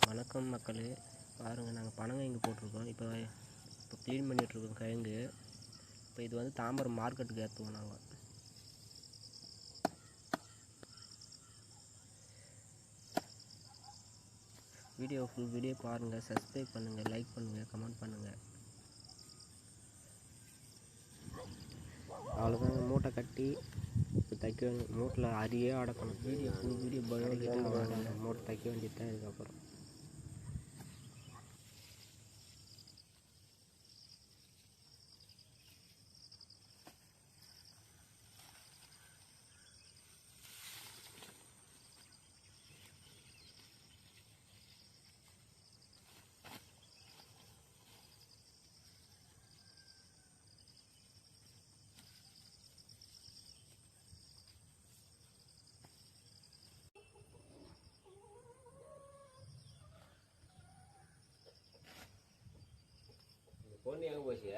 வணக்கம் மக்களே, பாருங்கள் நாங்கள் பனங்கிழங்கு போட்டிருக்கோம். இப்போ க்ளீன் பண்ணிகிட்ருக்கோம் கிழங்கு. இப்போ இது வந்து தாம்பரம் மார்க்கெட்டுக்கு ஏற்றுவோம் நாங்கள். ஃபுல் வீடியோ பாருங்கள், சப்ஸ்கிரைப் பண்ணுங்கள், லைக் பண்ணுங்கள், கமெண்ட் பண்ணுங்கள். அவ்வளோதாங்க, மூட்டை கட்டி இப்போ தைக்க மூட்டில் அரியே அடக்கணும். ஃபுல் வீடியோ பயோகிட்ட மூட்டை தைக்க வேண்டியது தான். இதுக்கப்புறம் பொண்ணு எங்கே போச்சு?